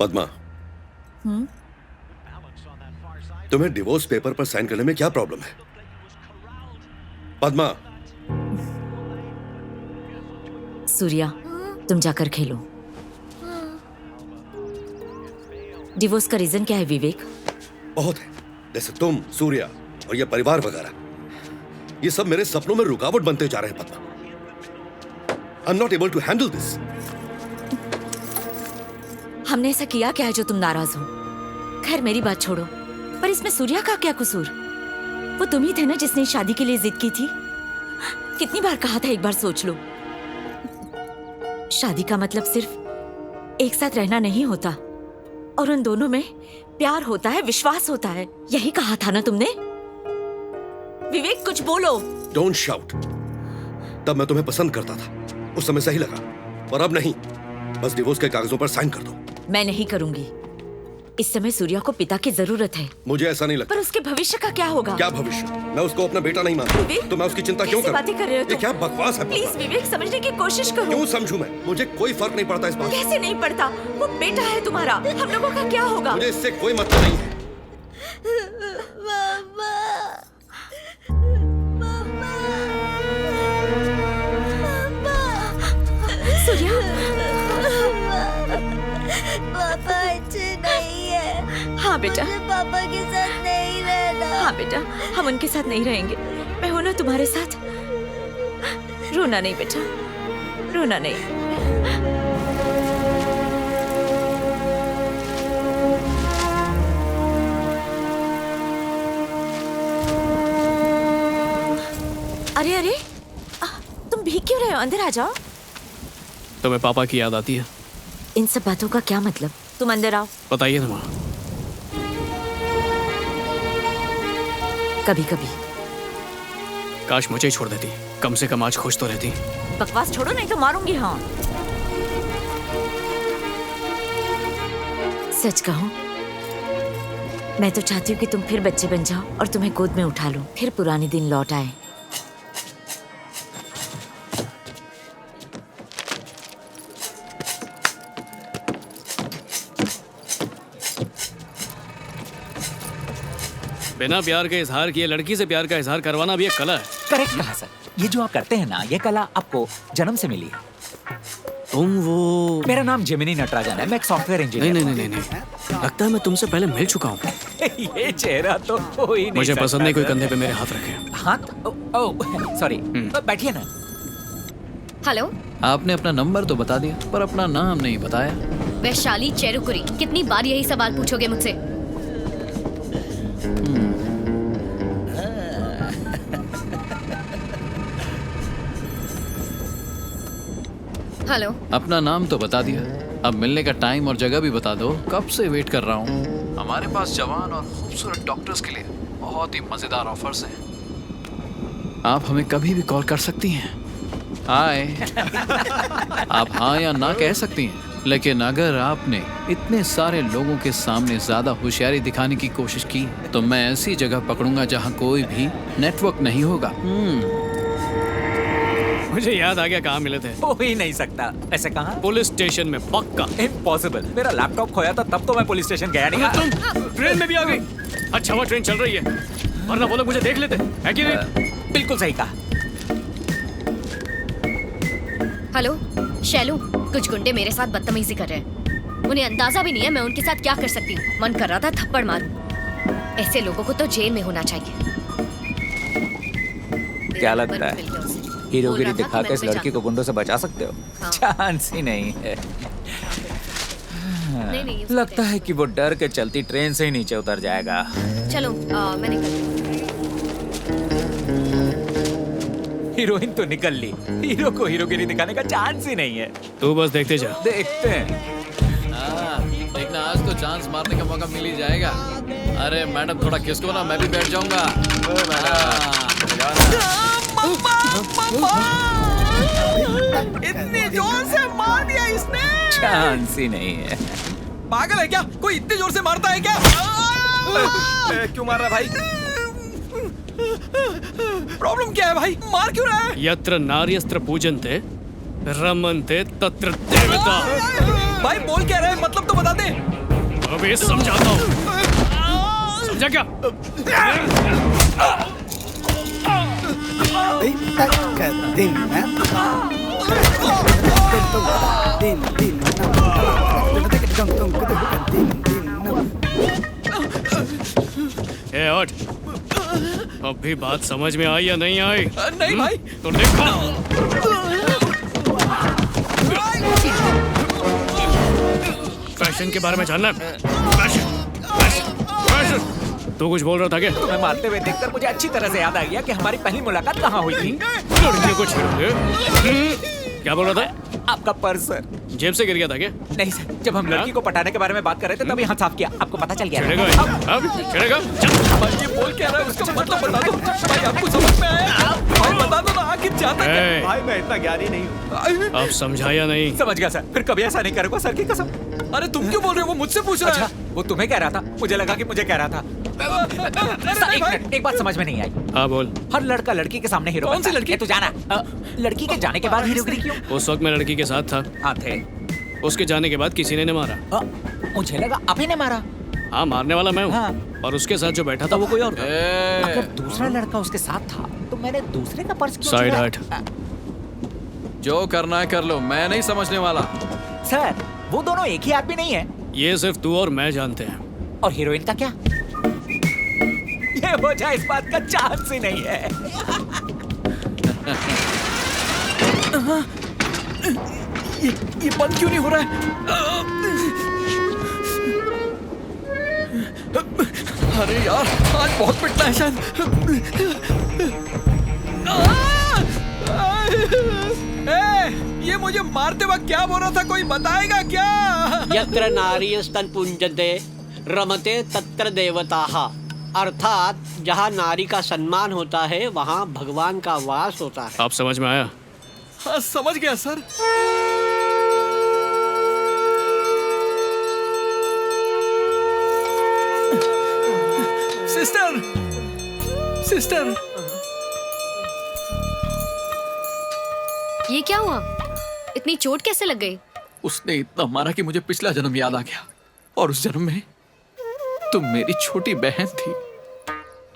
पद्मा, तुम्हें divorce paper पर sign करने में क्या प्रॉब्लम है? पद्मा। सूर्या, तुम जाकर खेलो। डिवोर्स का रीजन क्या है विवेक? बहुत है, जैसे तुम, सूर्या और ये परिवार वगैरह। ये सब मेरे सपनों में रुकावट बनते जा रहे हैं Padma. I am not able to handle this. हमने ऐसा किया क्या है जो तुम नाराज हो? खैर मेरी बात छोड़ो, पर इसमें सूर्या का क्या कसूर? वो तुम ही थे ना जिसने शादी के लिए जिद की थी। कितनी बार कहा था, एक बार सोच लो। शादी का मतलब सिर्फ एक साथ रहना नहीं होता, और उन दोनों में प्यार होता है, विश्वास होता है। यही कहा था ना तुमने? विवेक कुछ बोलो। Don't shout. तब मैं तुम्हें पसंद करता था, उस समय सही लगा, और अब नहीं। बस डिवोर्स के कागजों पर साइन कर दो। मैं नहीं करूंगी। इस समय सूर्या को पिता की जरूरत है। मुझे ऐसा नहीं लगता। पर उसके भविष्य का क्या होगा? क्या भविष्य? मैं उसको अपना बेटा नहीं मानता, तो मैं उसकी चिंता क्यों करूं? बातें कर रहे हो? ये क्या बकवास है? प्लीज विवेक, समझने की कोशिश करो। क्यों समझूं मैं? मुझे कोई फर्क नहीं पड़ता इस बात से। कैसे नहीं पड़ता? वो बेटा है तुम्हारा, हम लोगों का क्या होगा? मुझे इससे कोई मतलब नहीं है। मामा, मामा, मामा। सूर्या, पापा अच्छे नहीं है। हाँ बेटा, मुझे पापा के साथ नहीं रहना। हाँ बेटा, हम उनके साथ नहीं रहेंगे। मैं हूं ना तुम्हारे साथ। रोना नहीं बेटा, रोना नहीं। अरे अरे, तुम भीग क्यों रहे हो? अंदर आ जाओ। तुम्हें पापा की याद आती है? इन सब बातों का क्या मतलब? तुम अंदर आओ। बताइए ना माँ। कभी कभी काश मुझे ही छोड़ देती, कम से कम आज खुश तो रहती। बकवास छोड़ो, नहीं तो मारूंगी। हाँ, सच कहूं, मैं तो चाहती हूँ कि तुम फिर बच्चे बन जाओ और तुम्हें गोद में उठा लूं, फिर पुराने दिन लौट आए। बिना प्यार के इजहार किए लड़की से प्यार का इजहार करवाना भी एक कला है। करेक्ट कहा सर। ये जो आप करते हैं ना, ये कला आपको जन्म से मिली है। तुम वो... मेरा नाम जेमिनी नटराजन है, मैं एक सॉफ्टवेयर इंजीनियर। नहीं, लगता है मैं तुमसे पहले मिल चुका हूँ। ये चेहरा तो हो ही नहीं मुझे सकता पसंद नहीं कोई सर। कंधे पे मेरे हाथ रखे। हाथ? ओह सॉरी, बैठिए ना। हेलो, आपने अपना नंबर तो बता दिया, पर अपना नाम नहीं बताया। वैशाली चेरुकुरी। कितनी बार यही सवाल पूछोगे मुझसे? हेलो, अपना नाम तो बता दिया, अब मिलने का टाइम और जगह भी बता दो। कब से वेट कर रहा हूँ। हमारे पास जवान और खूबसूरत डॉक्टर्स के लिए बहुत ही मजेदार ऑफर्स हैं। आप हमें कभी भी कॉल कर सकती हैं। हाय। आप हाँ या ना कह सकती हैं, लेकिन अगर आपने इतने सारे लोगों के सामने ज्यादा होशियारी दिखाने की कोशिश की तो मैं ऐसी जगह पकड़ूंगा जहाँ कोई भी नेटवर्क नहीं होगा। मुझे याद आ गया कहाँ मिले थे। हो ही नहीं सकता। ऐसे कहाँ? पुलिस स्टेशन में, पक्का। इम्पॉसिबल। मेरा लैपटॉप खोया था तब तो मैं पुलिस स्टेशन गया नहीं। तुम ट्रेन में भी आ गई? अच्छा हुआ ट्रेन चल रही है, वरना वो लोग मुझे देख लेते। है कि नहीं? बिल्कुल सही कहा। हेलो शैलू, कुछ गुंडे मेरे साथ बदतमीजी कर रहे हैं। उन्हें अंदाजा भी नहीं है मैं उनके साथ क्या कर सकती हूँ। मन कर रहा था थप्पड़ मारूं। ऐसे लोगों को तो जेल में होना चाहिए। क्या लगता है, हीरोगिरी दिखा के इस लड़की को गुंडों से बचा सकते हो? हाँ। चांस ही नहीं है। नहीं, लगता है कि वो डर के चलती ट्रेन से ही नीचे उतर जाएगा। चलो मैं निकलती हूँ। हीरोइन तो निकल ली, हीरो को हीरोगिरी दिखाने का चांस ही नहीं है। तू बस देखते जा। देखते हैं। देखना, आज तो चांस मारने का मौका मिल ही जाएगा। अरे मैडम थोड़ा किसको ना, मैं भी बैठ जाऊंगा। इतनी जोर से मार दिया इसने। चांस ही नहीं है। पागल है क्या? कोई इतनी जोर से मारता है क्या? क्यों मार रहा है भाई? प्रॉब्लम क्या है भाई? मार क्यों रहा है? यत्र नार्यस्त्र पूजन्ते रमन्ते तत्र देवता। भाई बोल क्या रहे हैं, मतलब तो बता दे। अबे समझाता हूँ, समझा क्या? ए हट, अब भी बात समझ में आई या नहीं आई? नहीं भाई। तो देखो, फैशन के बारे में जानना है? Fashion, fashion, fashion. तू कुछ बोल रहा था क्या? तुम्हें मारते हुए देखकर मुझे अच्छी तरह से याद आ गया कि हमारी पहली मुलाकात कहाँ हुई थी। लड़कियों को छेड़ोगे? क्या बोल रहा था? आपका पर्स सर। जेब से गिर गया था क्या? नहीं सर, जब हम लड़की को पटाने के बारे में बात कर रहे थे तभी हाथ साफ किया, आपको पता चल गया। छेड़ेगा? अब छेड़ेगा? चल। भाई ये बोल क्या रहा है, उसका मतलब बता दो। भाई आपको समझ में आया? भाई बता दो ना, आखिर चाहता क्या? ए, भाई मैं इतना ज्ञानी नहीं हूँ। अब समझाया नहीं? समझ गया सर, फिर कभी ऐसा नहीं करूँगा सर की कसम। अरे तुम क्यों बोल रहे हो? वो मुझसे पूछ रहा अच्छा, है। वो तुम्हें कह रहा था, मुझे लगा कि मुझे कह रहा था। सर, एक मिनट, एक बात समझ में नहीं आई। हाँ बोल। हर लड़का लड़की के सामने हीरो कौन बनता सी है। लड़की? ये तू जाना। लड़की के जाने के बाद हीरोगिरी क्यों? उस वक्त मैं लड़की के साथ था, हाँ थे। उसके जाने के बाद किसी ने मारा। मुझे लगा आप ही ने मारा। हाँ, मारने वाला मैं हूँ। हाँ। और उसके साथ जो बैठा था वो कोई और था। अगर दूसरा लड़का उसके साथ था तो मैंने दूसरे का पर्स क्यों साइड छुआ? हट। जो करना है कर लो, मैं नहीं समझने वाला। सर, वो दोनों एक ही आदमी नहीं है। ये सिर्फ तू और मैं जानते हैं। और हीरोइन का क्या? ये वजह इस बात का चांस ही नहीं है। ये बंद क्यों नहीं हो रहा है? अरे यार, आज बहुत पिटना है शायद। ये मुझे मारते वक्त क्या बोल रहा था, कोई बताएगा क्या? यत्र नारीस्तन पुंजते रमते तत्र देवताः, अर्थात जहाँ नारी का सम्मान होता है वहाँ भगवान का वास होता है। आप समझ में आया? हाँ समझ गया सर। सिस्टर, सिस्टर, ये क्या हुआ? इतनी चोट कैसे लग गई? उसने इतना मारा कि मुझे पिछला जन्म याद आ गया, और उस जन्म में तुम मेरी छोटी बहन थी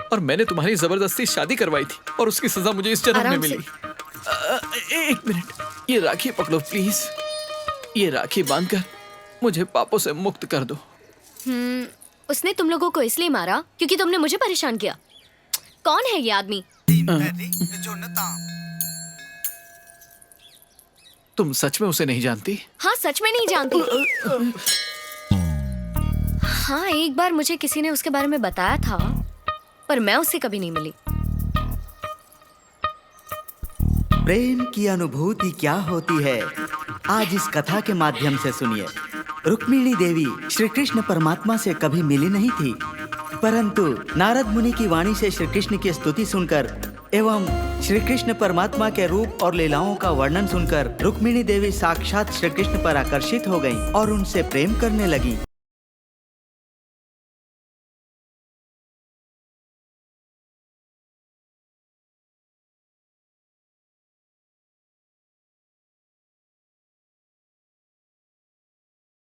और मैंने तुम्हारी जबरदस्ती शादी करवाई थी, और उसकी सजा मुझे इस जन्म में आराम से। मिली। एक मिनट, ये राखी पकड़ो प्लीज। ये राखी बांधकर मुझे पापों से मुक्त कर दो। उसने तुम लोगों को इसलिए मारा क्योंकि तुमने मुझे परेशान किया। कौन है ये आदमी? तुम सच में उसे नहीं जानती? हाँ, सच में नहीं जानती। हाँ, एक बार मुझे किसी ने उसके बारे में बताया था, पर मैं उससे कभी नहीं मिली। प्रेम की अनुभूति क्या होती है, आज इस कथा के माध्यम से सुनिए। रुक्मिणी देवी श्री कृष्ण परमात्मा से कभी मिली नहीं थी, परंतु नारद मुनि की वाणी से श्री कृष्ण की स्तुति सुनकर एवं श्री कृष्ण परमात्मा के रूप और लीलाओं का वर्णन सुनकर रुक्मिणी देवी साक्षात श्री कृष्ण पर आकर्षित हो गईं और उनसे प्रेम करने लगी।